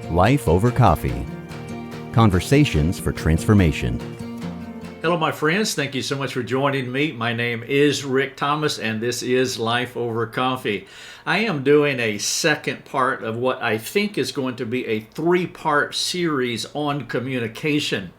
Life Over Coffee. Conversations for Transformation. Hello, my friends. Thank you so much for joining me. My name is Rick Thomas, and this is Life Over Coffee. I am doing a second part of what I think is going to be a three-part series on communication.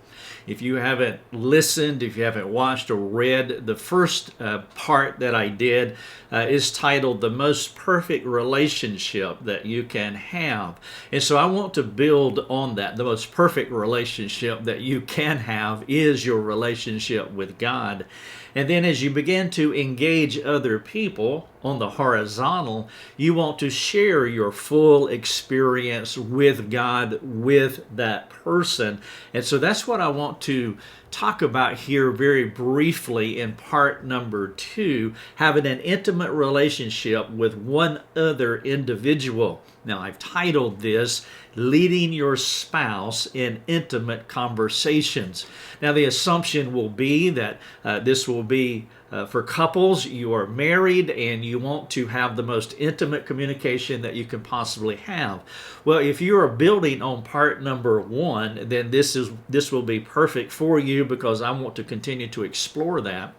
If you haven't listened, if you haven't watched or read, the first part that I did is titled The Most Perfect Relationship That You Can Have. And so I want to build on that. The most perfect relationship that you can have is your relationship with God. And then as you begin to engage other people on the horizontal, you want to share your full experience with God, with that person. And so that's what I want to talk about here very briefly in part number 2, having an intimate relationship with one other individual. Now, I've titled this, Leading Your Spouse in Intimate Conversations. Now, the assumption will be that this will be for couples. You are married and you want to have the most intimate communication that you can possibly have. Well, if you are building on part number 1, then this will be perfect for you because I want to continue to explore that.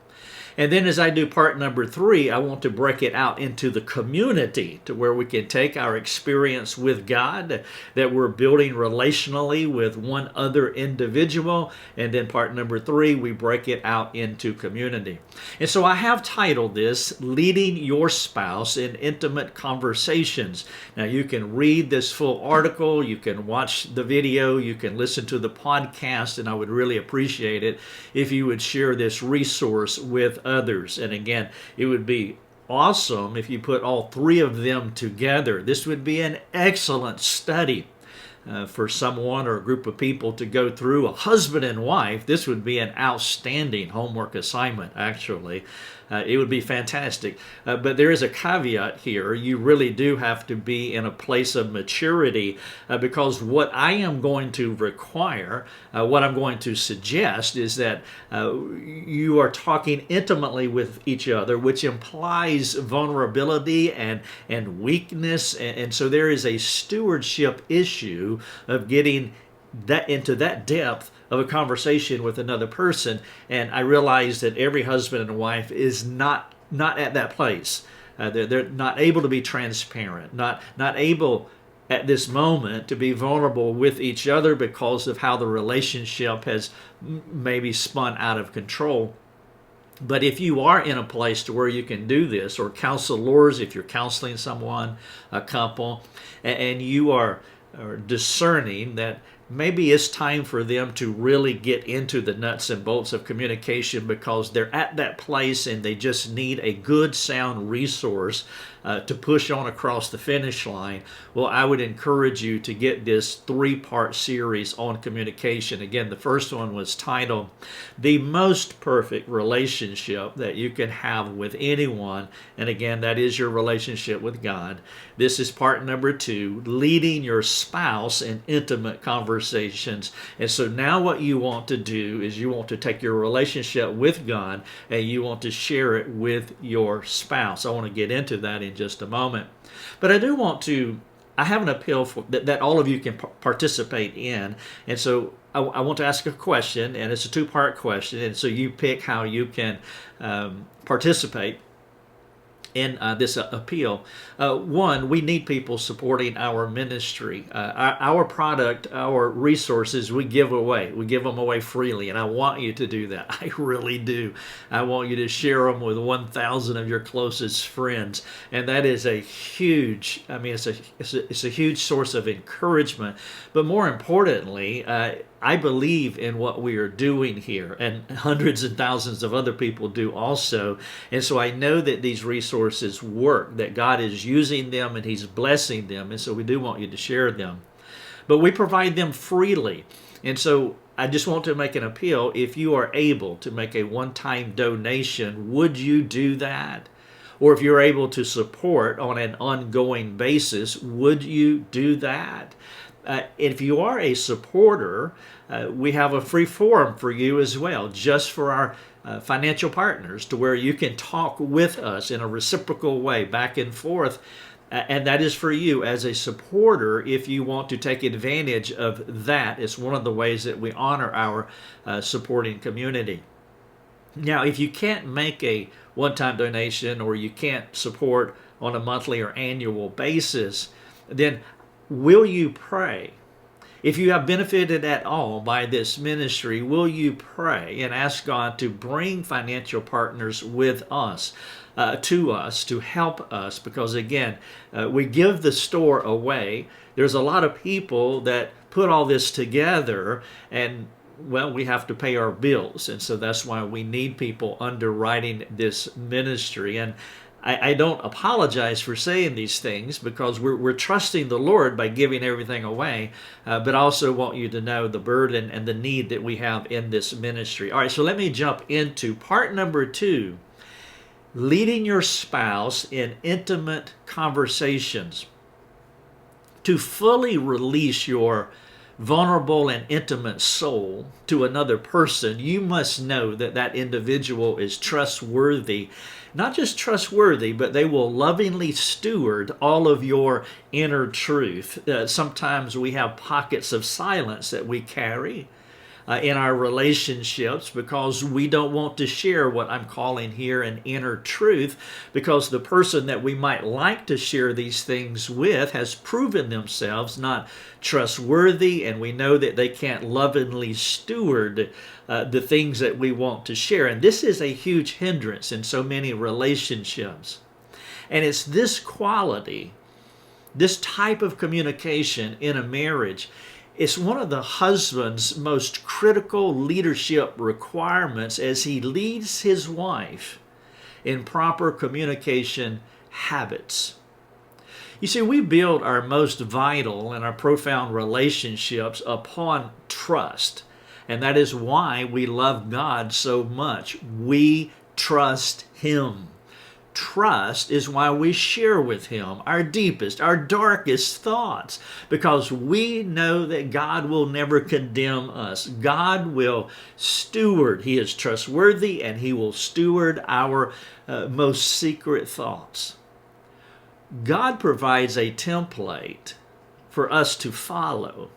And then as I do part number 3, I want to break it out into the community to where we can take our experience with God that we're building relationally with one other individual. And then part number 3, we break it out into community. And so I have titled this, Leading Your Spouse in Intimate Conversations. Now you can read this full article, you can watch the video, you can listen to the podcast, and I would really appreciate it if you would share this resource with others. And again, it would be awesome if you put all 3 of them together. This would be an excellent study for someone or a group of people to go through. A husband and wife, this would be an outstanding homework assignment, actually. It would be fantastic. But there is a caveat here. You really do have to be in a place of maturity because what I am going to require, what I'm going to suggest is that you are talking intimately with each other, which implies vulnerability and weakness. And so there is a stewardship issue of getting that into that depth of a conversation with another person. And I realize that every husband and wife is not at that place. They're not able to be transparent, not able at this moment to be vulnerable with each other because of how the relationship has maybe spun out of control. But if you are in a place to where you can do this, or counselors, if you're counseling someone, a couple, and you are discerning that maybe it's time for them to really get into the nuts and bolts of communication because they're at that place and they just need a good, sound resource to push on across the finish line. Well, I would encourage you to get this 3-part series on communication. Again, the first one was titled The Most Perfect Relationship That You Can Have with Anyone. And again, that is your relationship with God. This is part number 2, Leading Your Spouse in Intimate Conversations. And so now what you want to do is you want to take your relationship with God and you want to share it with your spouse. I want to get into that in just a moment. But I have an appeal for that all of you can participate in. And so I want to ask a question, and it's a 2-part question. And so you pick how you can participate in this appeal. 1, we need people supporting our ministry. Our product, our resources, we give away. We give them away freely, and I want you to do that. I really do. I want you to share them with 1,000 of your closest friends, and that is a huge, it's a huge source of encouragement. But more importantly, I believe in what we are doing here, and hundreds and thousands of other people do also. And so I know that these resources work, that God is using them and He's blessing them. And so we do want you to share them. But we provide them freely. And so I just want to make an appeal. If you are able to make a one-time donation, would you do that? Or if you're able to support on an ongoing basis, would you do that? If you are a supporter, we have a free forum for you as well, just for our financial partners, to where you can talk with us in a reciprocal way, back and forth, And that is for you as a supporter if you want to take advantage of that. It's one of the ways that we honor our supporting community. Now, if you can't make a one-time donation or you can't support on a monthly or annual basis, then will you pray? If you have benefited at all by this ministry, will you pray and ask God to bring financial partners with us, to help us? Because again, we give the store away. There's a lot of people that put all this together, and well, we have to pay our bills. And so that's why we need people underwriting this ministry. And I don't apologize for saying these things because we're trusting the Lord by giving everything away, but I also want you to know the burden and the need that we have in this ministry. All right, so let me jump into part number 2, leading your spouse in intimate conversations. To fully release your vulnerable and intimate soul to another person, you must know that that individual is trustworthy. Not just trustworthy, but they will lovingly steward all of your inner truth. Sometimes we have pockets of silence that we carry in our relationships because we don't want to share what I'm calling here an inner truth, because the person that we might like to share these things with has proven themselves not trustworthy, and we know that they can't lovingly steward the things that we want to share. And this is a huge hindrance in so many relationships. And it's this quality, this type of communication in a marriage, it's one of the husband's most critical leadership requirements as he leads his wife in proper communication habits. You see, we build our most vital and our profound relationships upon trust. And that is why we love God so much. We trust Him. Trust is why we share with Him our deepest, our darkest thoughts, because we know that God will never condemn us. God will steward. He is trustworthy, and He will steward our most secret thoughts. God provides a template for us to follow,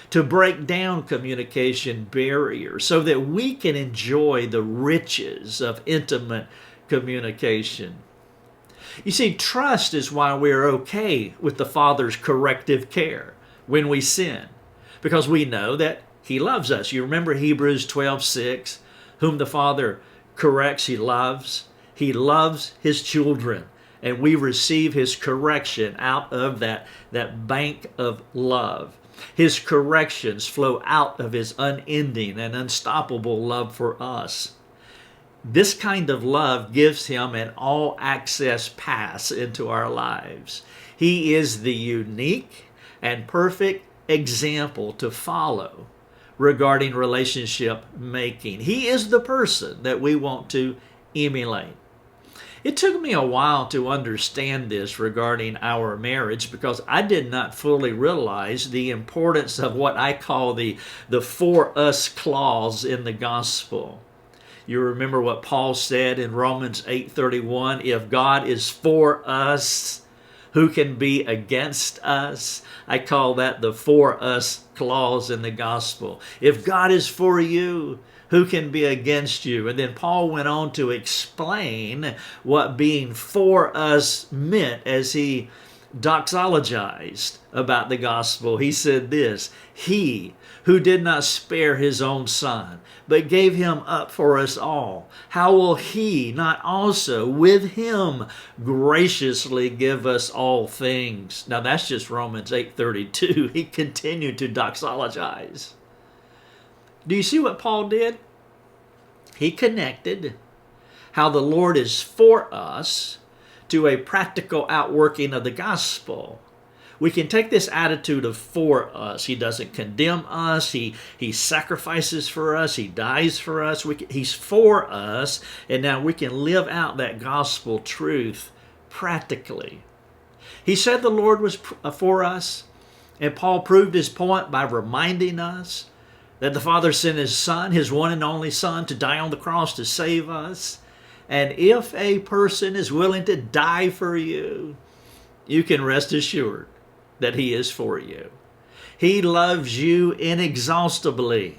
to break down communication barriers so that we can enjoy the riches of intimate communication. You see, trust is why we're okay with the Father's corrective care when we sin, because we know that He loves us. You remember Hebrews 12:6, whom the Father corrects, He loves. He loves His children, and we receive His correction out of that bank of love. His corrections flow out of His unending and unstoppable love for us. This kind of love gives Him an all-access pass into our lives. He is the unique and perfect example to follow regarding relationship making. He is the person that we want to emulate. It took me a while to understand this regarding our marriage because I did not fully realize the importance of what I call the for us clause in the gospel. You remember what Paul said in Romans 8:31, if God is for us, who can be against us? I call that the for us clause in the gospel. If God is for you, who can be against you? And then Paul went on to explain what being for us meant as he doxologized about the gospel. He said this, He who did not spare His own Son, but gave Him up for us all, how will He not also with Him graciously give us all things? Now that's just Romans 8:32. He continued to doxologize. Do you see what Paul did? He connected how the Lord is for us to a practical outworking of the gospel. We can take this attitude of for us. He doesn't condemn us. He sacrifices for us. He dies for us. He's for us. And now we can live out that gospel truth practically. He said the Lord was for us. And Paul proved his point by reminding us that the Father sent His Son, His one and only Son, to die on the cross to save us. And if a person is willing to die for you, you can rest assured that He is for you. He loves you inexhaustibly.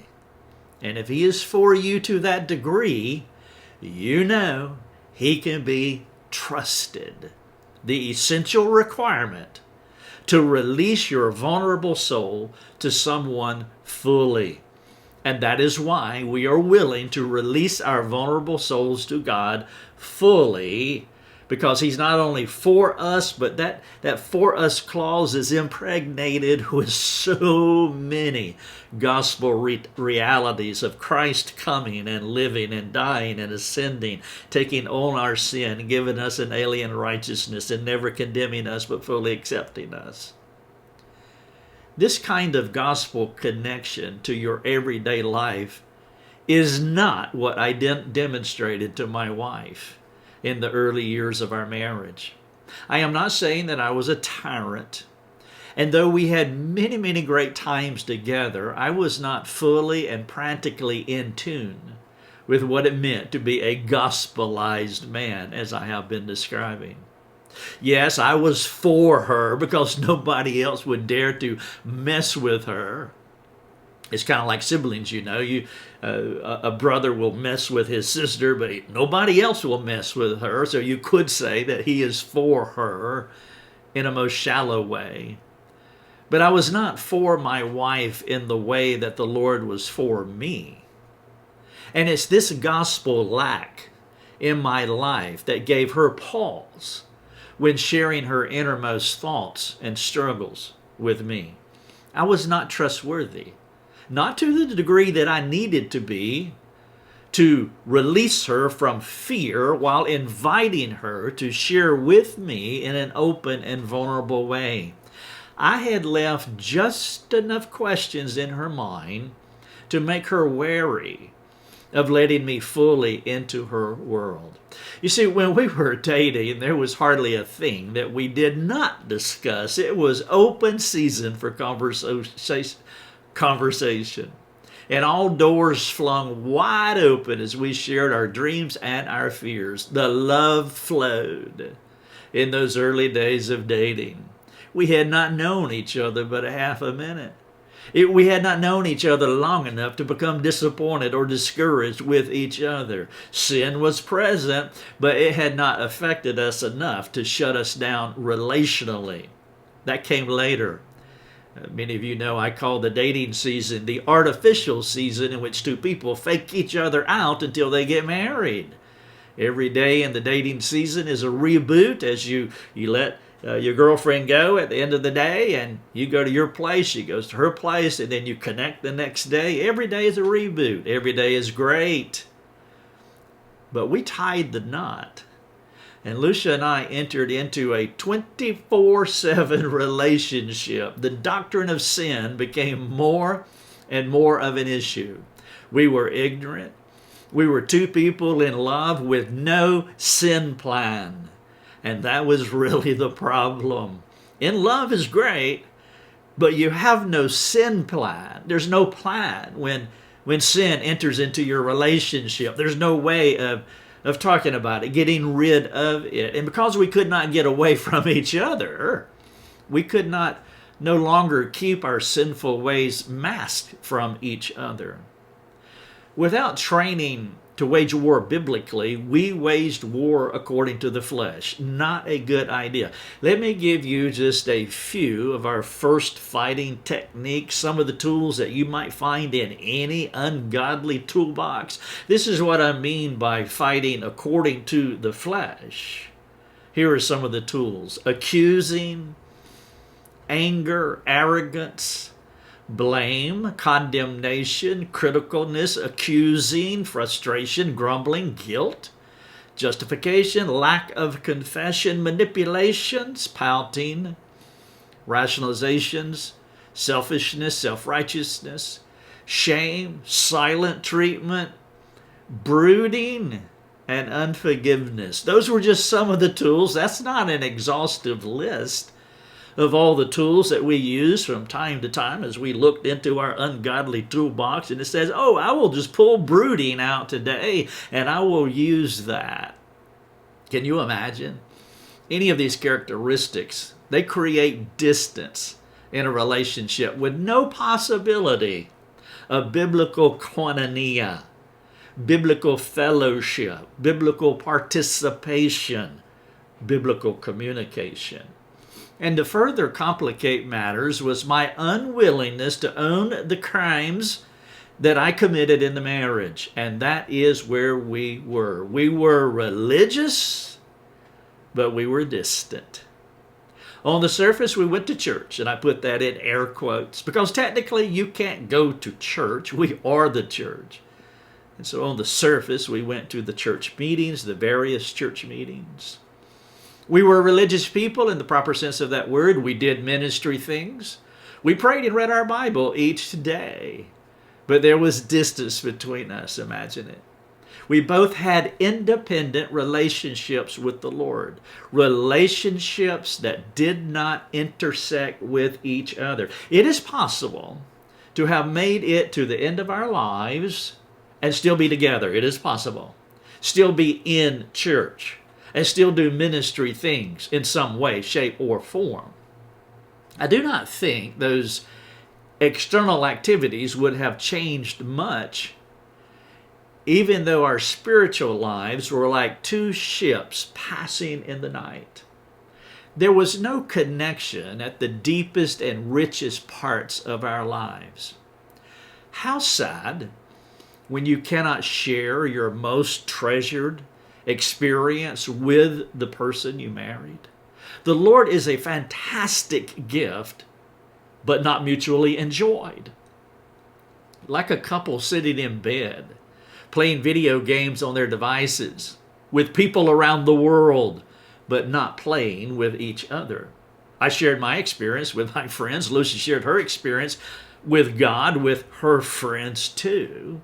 And if He is for you to that degree, you know He can be trusted. The essential requirement to release your vulnerable soul to someone fully. And that is why we are willing to release our vulnerable souls to God fully, because He's not only for us, but that for us clause is impregnated with so many gospel realities of Christ coming and living and dying and ascending, taking on our sin, giving us an alien righteousness, and never condemning us but fully accepting us. This kind of gospel connection to your everyday life is not what I demonstrated to my wife in the early years of our marriage. I am not saying that I was a tyrant. And though we had many, many great times together, I was not fully and practically in tune with what it meant to be a gospelized man, as I have been describing. Yes, I was for her because nobody else would dare to mess with her. It's kind of like siblings, you know. A brother will mess with his sister, but nobody else will mess with her. So you could say that he is for her in a most shallow way. But I was not for my wife in the way that the Lord was for me. And it's this gospel lack in my life that gave her pause when sharing her innermost thoughts and struggles with me. I was not trustworthy, not to the degree that I needed to be to release her from fear while inviting her to share with me in an open and vulnerable way. I had left just enough questions in her mind to make her wary of letting me fully into her world. You see, when we were dating, there was hardly a thing that we did not discuss. It was open season for conversation. And all doors flung wide open as we shared our dreams and our fears. The love flowed in those early days of dating. We had not known each other but a half a minute. We had not known each other long enough to become disappointed or discouraged with each other. Sin was present, but it had not affected us enough to shut us down relationally. That came later. Many of you know I call the dating season the artificial season in which two people fake each other out until they get married. Every day in the dating season is a reboot as you let your girlfriend go at the end of the day, and you go to your place, she goes to her place, and then you connect the next day. Every day is a reboot. Every day is great. But we tied the knot, and Lucia and I entered into a 24/7 relationship. The doctrine of sin became more and more of an issue. We were ignorant. We were two people in love with no sin plan. And that was really the problem. In love is great, but you have no sin plan. There's no plan when sin enters into your relationship. There's no way of talking about it, getting rid of it. And because we could not get away from each other, we could no longer keep our sinful ways masked from each other. Without training to wage war biblically, we waged war according to the flesh. Not a good idea. Let me give you just a few of our first fighting techniques, some of the tools that you might find in any ungodly toolbox. This is what I mean by fighting according to the flesh. Here are some of the tools: accusing, anger, arrogance, blame, condemnation, criticalness, accusing, frustration, grumbling, guilt, justification, lack of confession, manipulations, pouting, rationalizations, selfishness, self-righteousness, shame, silent treatment, brooding, and unforgiveness. Those were just some of the tools. That's not an exhaustive list of all the tools that we use from time to time as we looked into our ungodly toolbox. And it says, oh, I will just pull brooding out today and I will use that. Can you imagine any of these characteristics, they create distance in a relationship with no possibility of biblical koinonia, biblical fellowship, biblical participation, biblical communication. And to further complicate matters was my unwillingness to own the crimes that I committed in the marriage. And that is where we were. We were religious, but we were distant. On the surface, we went to church, and I put that in air quotes, because technically you can't go to church. We are the church. And so on the surface, we went to the church meetings, the various church meetings. We were religious people in the proper sense of that word. We did ministry things. We prayed and read our Bible each day. But there was distance between us, imagine it. We both had independent relationships with the Lord. Relationships that did not intersect with each other. It is possible to have made it to the end of our lives and still be together. It is possible. Still be in church and still do ministry things in some way, shape, or form. I do not think those external activities would have changed much, even though our spiritual lives were like two ships passing in the night. There was no connection at the deepest and richest parts of our lives. How sad when you cannot share your most treasured experience with the person you married. The Lord is a fantastic gift, but not mutually enjoyed. Like a couple sitting in bed, playing video games on their devices with people around the world, but not playing with each other. I shared my experience with my friends. Lucy shared her experience with God, with her friends too.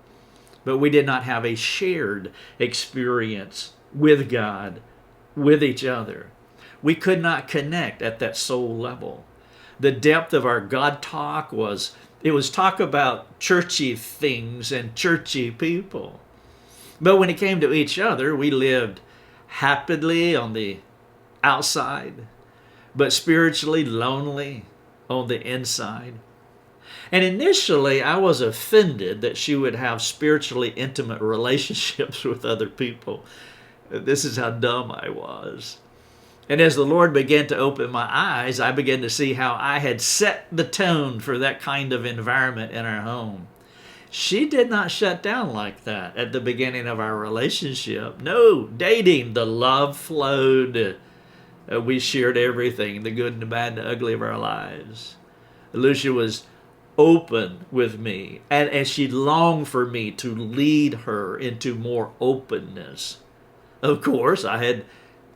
But we did not have a shared experience with God, with each other. We could not connect at that soul level. The depth of our God talk was talk about churchy things and churchy people. But when it came to each other, we lived happily on the outside, but spiritually lonely on the inside. And initially, I was offended that she would have spiritually intimate relationships with other people. This is how dumb I was. And as the Lord began to open my eyes, I began to see how I had set the tone for that kind of environment in our home. She did not shut down like that at the beginning of our relationship. No, dating, the love flowed. We shared everything, the good and the bad and the ugly of our lives. Lucia was open with me, and she longed for me to lead her into more openness. Of course, I had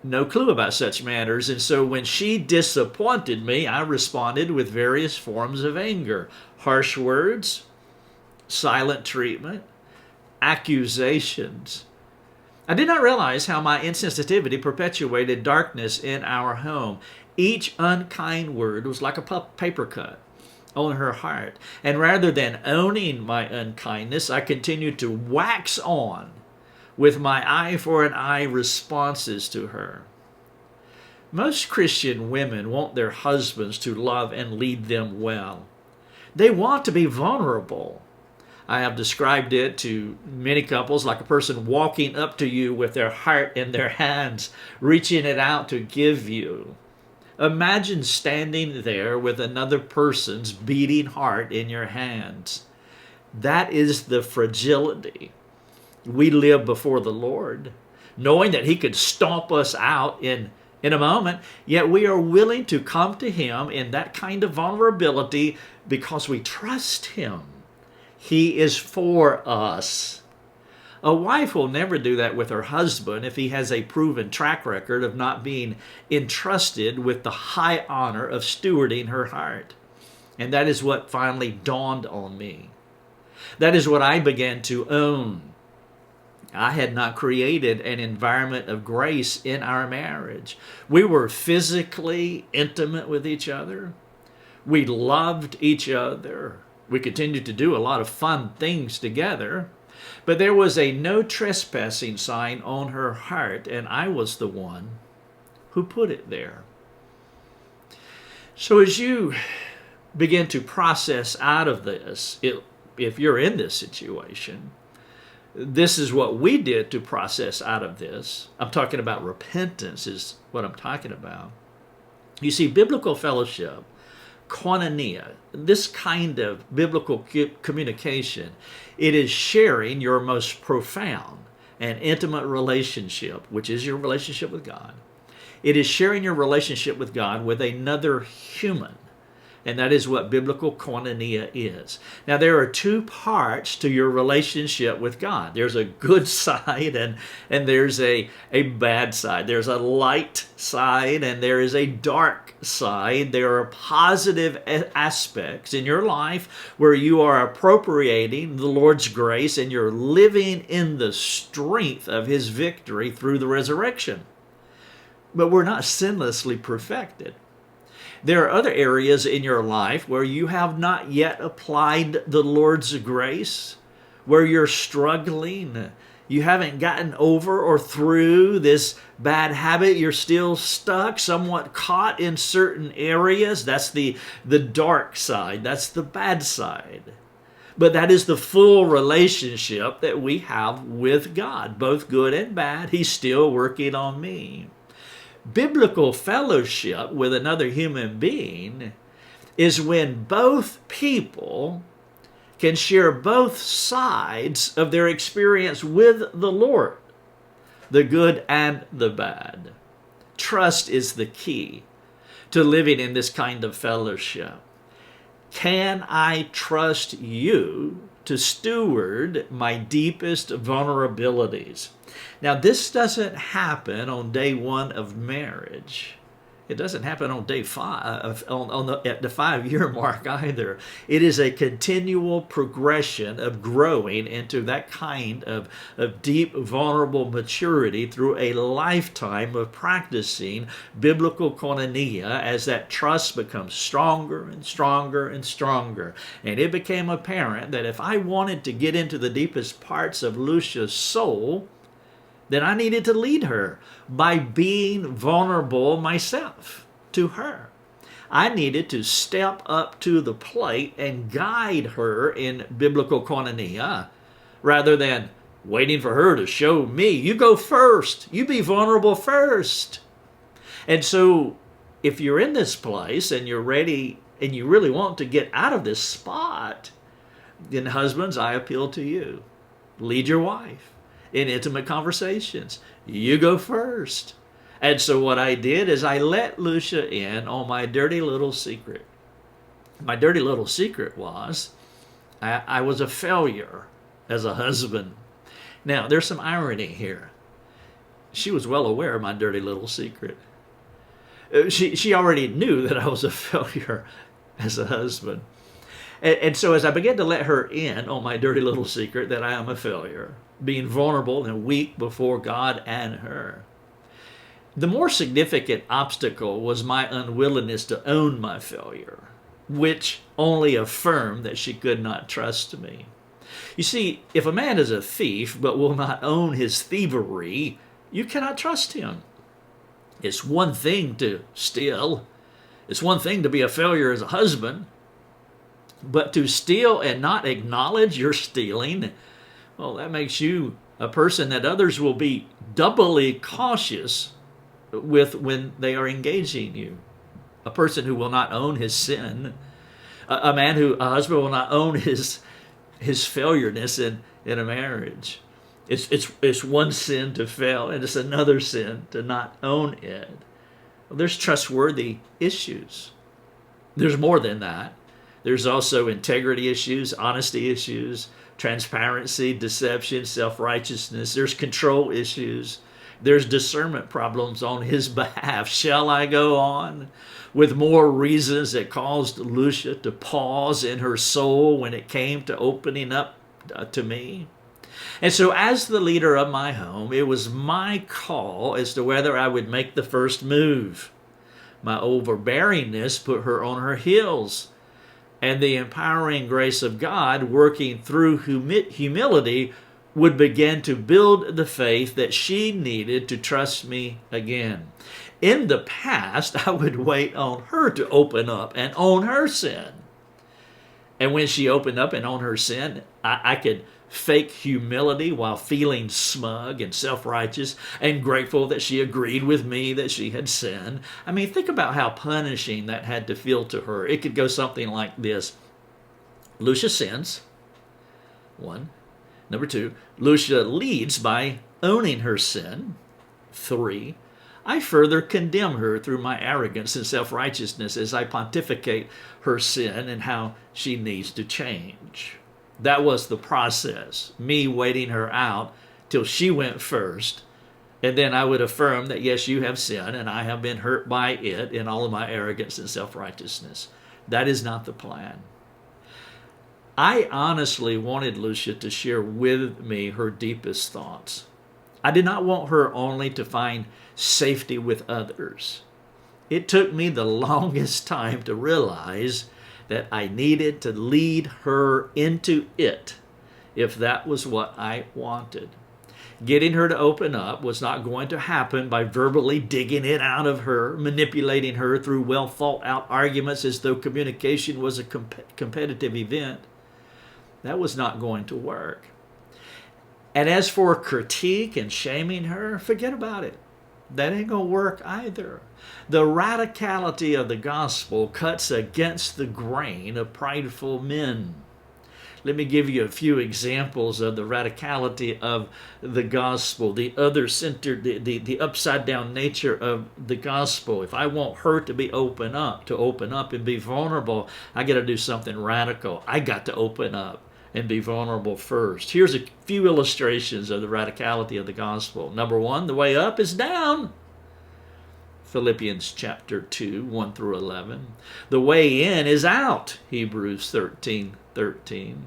no clue about such matters, and so when she disappointed me, I responded with various forms of anger, harsh words, silent treatment, accusations. I did not realize how my insensitivity perpetuated darkness in our home. Each unkind word was like a paper cut on her heart. And rather than owning my unkindness, I continued to wax on with my eye for an eye responses to her. Most Christian women want their husbands to love and lead them well. They want to be vulnerable. I have described it to many couples like a person walking up to you with their heart in their hands, reaching it out to give you. Imagine standing there with another person's beating heart in your hands. That is the fragility we live before the Lord, knowing that He could stomp us out in a moment, yet we are willing to come to Him in that kind of vulnerability because we trust Him. He is for us. A wife will never do that with her husband if he has a proven track record of not being entrusted with the high honor of stewarding her heart. And that is what finally dawned on me. That is what I began to own. I had not created an environment of grace in our marriage. We were physically intimate with each other. We loved each other. We continued to do a lot of fun things together. But there was a no trespassing sign on her heart, and I was the one who put it there. So as you begin to process out of this, if you're in this situation, this is what we did to process out of this. I'm talking about repentance is what I'm talking about. You see, biblical fellowship, koinonia, this kind of biblical communication, it is sharing your most profound and intimate relationship, which is your relationship with God. It is sharing your relationship with God with another human. And that is what biblical koinonia is. Now, there are two parts to your relationship with God. There's a good side and there's a bad side. There's a light side and there is a dark side. There are positive aspects in your life where you are appropriating the Lord's grace and you're living in the strength of His victory through the resurrection. But we're not sinlessly perfected. There are other areas in your life where you have not yet applied the Lord's grace, where you're struggling. You haven't gotten over or through this bad habit. You're still stuck, somewhat caught in certain areas. That's the dark side. That's the bad side. But that is the full relationship that we have with God, both good and bad. He's still working on me. Biblical fellowship with another human being is when both people can share both sides of their experience with the Lord, the good and the bad. Trust is the key to living in this kind of fellowship. Can I trust you to steward my deepest vulnerabilities? Now, this doesn't happen on day one of marriage. It doesn't happen on day 5, at the 5-year mark either. It is a continual progression of growing into that kind of deep, vulnerable maturity through a lifetime of practicing biblical koinonia as that trust becomes stronger and stronger and stronger. And it became apparent that if I wanted to get into the deepest parts of Lucia's soul, then I needed to lead her by being vulnerable myself to her. I needed to step up to the plate and guide her in biblical koinonia rather than waiting for her to show me. You go first. You be vulnerable first. And so if you're in this place and you're ready and you really want to get out of this spot, then husbands, I appeal to you. Lead your wife in intimate conversations. You go first. And so what I did is I let Lucia in on my dirty little secret. My dirty little secret was I was a failure as a husband. Now, there's some irony here. She was well aware of my dirty little secret. She already knew that I was a failure as a husband. And so as I began to let her in on my dirty little secret that I am a failure, being vulnerable and weak before God and her, the more significant obstacle was my unwillingness to own my failure, which only affirmed that she could not trust me. You see, if a man is a thief but will not own his thievery, you cannot trust him. It's one thing to steal. It's one thing to be a failure as a husband. But to steal and not acknowledge you're stealing, well, that makes you a person that others will be doubly cautious with when they are engaging you. A person who will not own his sin. A husband will not own his failureness in a marriage. It's one sin to fail, and it's another sin to not own it. Well, there's trustworthy issues. There's more than that. There's also integrity issues, honesty issues, transparency, deception, self-righteousness. There's control issues. There's discernment problems on his behalf. Shall I go on? With more reasons that caused Lucia to pause in her soul when it came to opening up to me. And so as the leader of my home, it was my call as to whether I would make the first move. My overbearingness put her on her heels. And the empowering grace of God working through humility would begin to build the faith that she needed to trust me again. In the past, I would wait on her to open up and own her sin. And when she opened up and owned her sin, I could fake humility while feeling smug and self-righteous and grateful that she agreed with me that she had sinned. I mean, think about how punishing that had to feel to her. It could go something like this. Lucia sins. 1. Number 2, Lucia leads by owning her sin. 3, I further condemn her through my arrogance and self-righteousness as I pontificate her sin and how she needs to change. That was the process, me waiting her out till she went first, and then I would affirm that, yes, you have sinned, and I have been hurt by it in all of my arrogance and self-righteousness. That is not the plan. I honestly wanted Lucia to share with me her deepest thoughts. I did not want her only to find safety with others. It took me the longest time to realize that I needed to lead her into it if that was what I wanted. Getting her to open up was not going to happen by verbally digging it out of her, manipulating her through well thought out arguments as though communication was a competitive event. That was not going to work. And as for critique and shaming her, forget about it. That ain't going to work either. The radicality of the gospel cuts against the grain of prideful men. Let me give you a few examples of the radicality of the gospel, the other-centered, the upside-down nature of the gospel. If I want her to be open up and be vulnerable, I got to do something radical. I got to open up and be vulnerable first. Here's a few illustrations of the radicality of the gospel. Number 1, the way up is down. Philippians chapter 2, 1 through 11. The way in is out. Hebrews 13:13.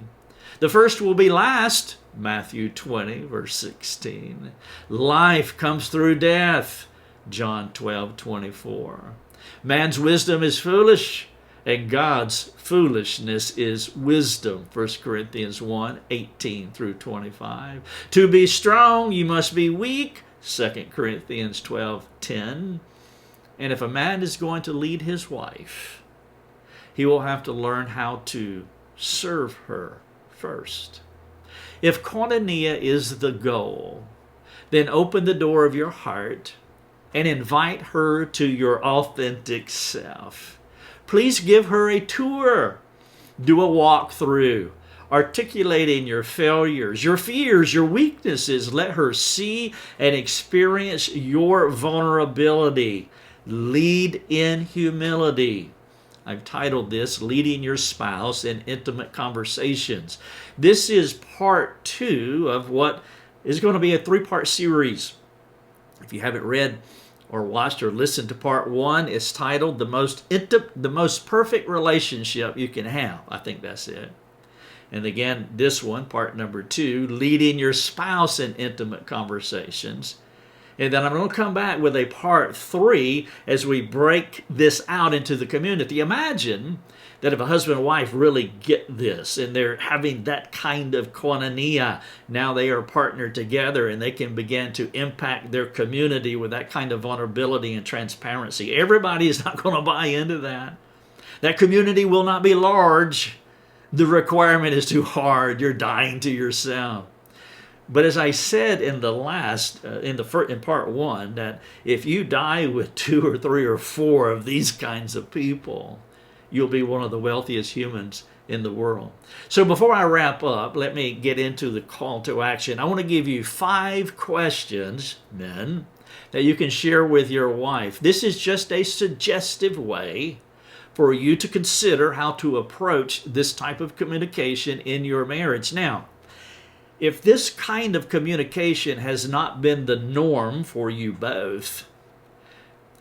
The first will be last. Matthew 20, verse 16. Life comes through death. John 12:24. Man's wisdom is foolish, and God's foolishness is wisdom. 1 Corinthians 1, 18 through 25. To be strong, you must be weak. 2 Corinthians 12:10. And if a man is going to lead his wife, he will have to learn how to serve her first. If koinonia is the goal, then open the door of your heart and invite her to your authentic self. Please give her a tour. Do a walkthrough, articulating your failures, your fears, your weaknesses. Let her see and experience your vulnerability. Lead in humility. I've titled this, Leading Your Spouse in Intimate Conversations. This is part 2 of what is going to be a 3-part series. If you haven't read or watched or listened to part 1, it's titled The Most Perfect Relationship You Can Have. I think that's it. And again, this one, part number 2, Leading Your Spouse in Intimate Conversations. And then I'm going to come back with a part 3 as we break this out into the community. Imagine that if a husband and wife really get this and they're having that kind of koinonia, now they are partnered together and they can begin to impact their community with that kind of vulnerability and transparency. Everybody is not going to buy into that. That community will not be large. The requirement is too hard. You're dying to yourself. But as I said in in part 1, that if you die with 2 or 3 or 4 of these kinds of people, you'll be one of the wealthiest humans in the world. So before I wrap up, let me get into the call to action. I want to give you 5 questions, men, that you can share with your wife. This is just a suggestive way for you to consider how to approach this type of communication in your marriage. Now, if this kind of communication has not been the norm for you both,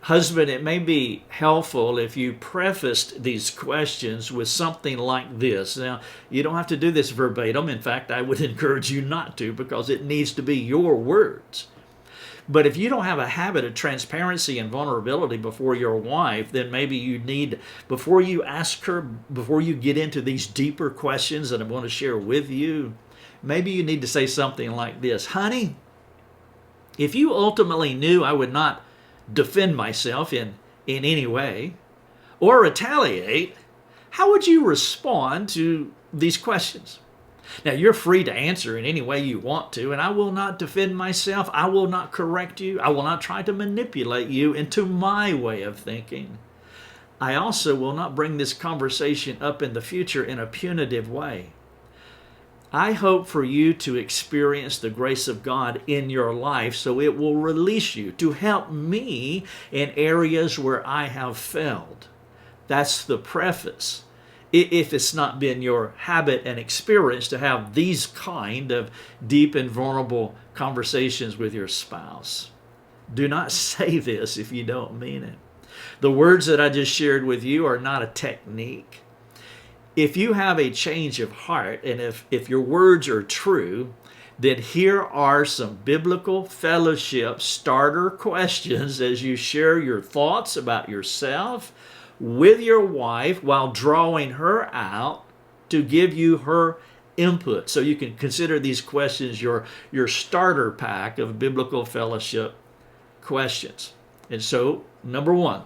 husband, it may be helpful if you prefaced these questions with something like this. Now, you don't have to do this verbatim. In fact, I would encourage you not to, because it needs to be your words. But if you don't have a habit of transparency and vulnerability before your wife, then maybe you need, before you ask her, before you get into these deeper questions that I'm going to share with you, maybe you need to say something like this: honey, if you ultimately knew I would not defend myself in any way or retaliate, how would you respond to these questions? Now, you're free to answer in any way you want to, and I will not defend myself. I will not correct you. I will not try to manipulate you into my way of thinking. I also will not bring this conversation up in the future in a punitive way. I hope for you to experience the grace of God in your life so it will release you to help me in areas where I have failed. That's the preface. If it's not been your habit and experience to have these kind of deep and vulnerable conversations with your spouse, do not say this if you don't mean it. The words that I just shared with you are not a technique. If you have a change of heart, and if your words are true, then here are some biblical fellowship starter questions as you share your thoughts about yourself with your wife while drawing her out to give you her input. So you can consider these questions your starter pack of biblical fellowship questions. And so, number one,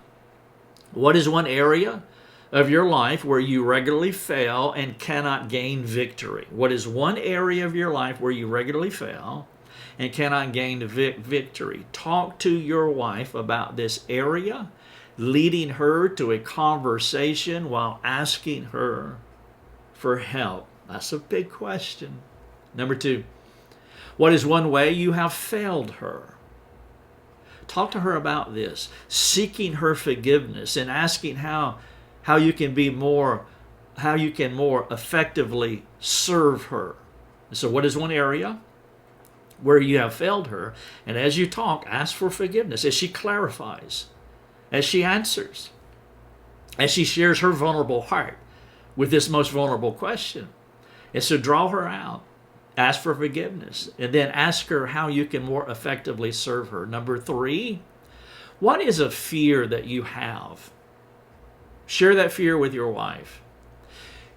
what is one area of your life where you regularly fail and cannot gain victory? What is one area of your life where you regularly fail and cannot gain victory? Talk to your wife about this area, leading her to a conversation while asking her for help. That's a big question. Number two, what is one way you have failed her? Talk to her about this, seeking her forgiveness and asking how you can more effectively serve her. So what is one area where you have failed her? And as you talk, ask for forgiveness as she clarifies, as she answers, as she shares her vulnerable heart with this most vulnerable question. And so draw her out, ask for forgiveness, and then ask her how you can more effectively serve her. Number three, what is a fear that you have? Share that fear with your wife.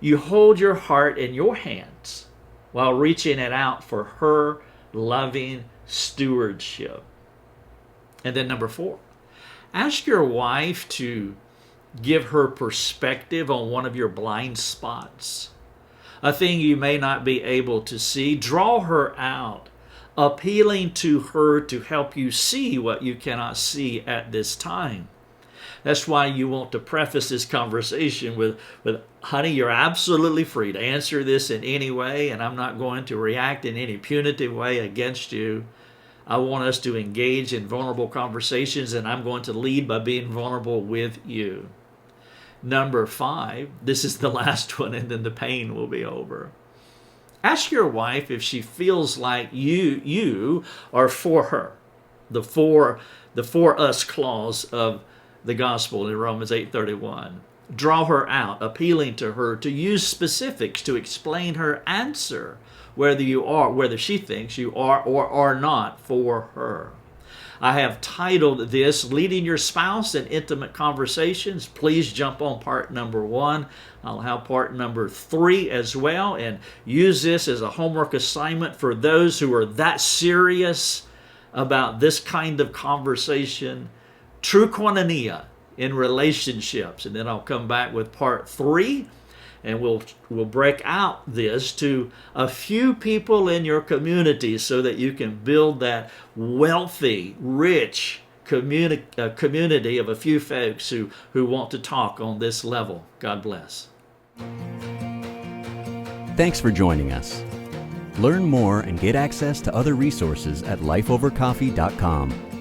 You hold your heart in your hands while reaching it out for her loving stewardship. And then number four, ask your wife to give her perspective on one of your blind spots, a thing you may not be able to see. Draw her out, appealing to her to help you see what you cannot see at this time. That's why you want to preface this conversation with, honey, you're absolutely free to answer this in any way, and I'm not going to react in any punitive way against you. I want us to engage in vulnerable conversations, and I'm going to lead by being vulnerable with you. Number five, this is the last one, and then the pain will be over. Ask your wife if she feels like you are for her. The for us clause of the gospel in Romans 8:31. Draw her out, appealing to her to use specifics to explain her answer, whether she thinks you are or are not for her. I have titled this, Leading Your Spouse in Intimate Conversations. Please jump on part number 1. I'll have part number 3 as well, and use this as a homework assignment for those who are that serious about this kind of conversation. True koinonia in relationships. And then I'll come back with part 3, and we'll break out this to a few people in your community so that you can build that wealthy, rich community of a few folks who want to talk on this level. God bless. Thanks for joining us. Learn more and get access to other resources at lifeovercoffee.com.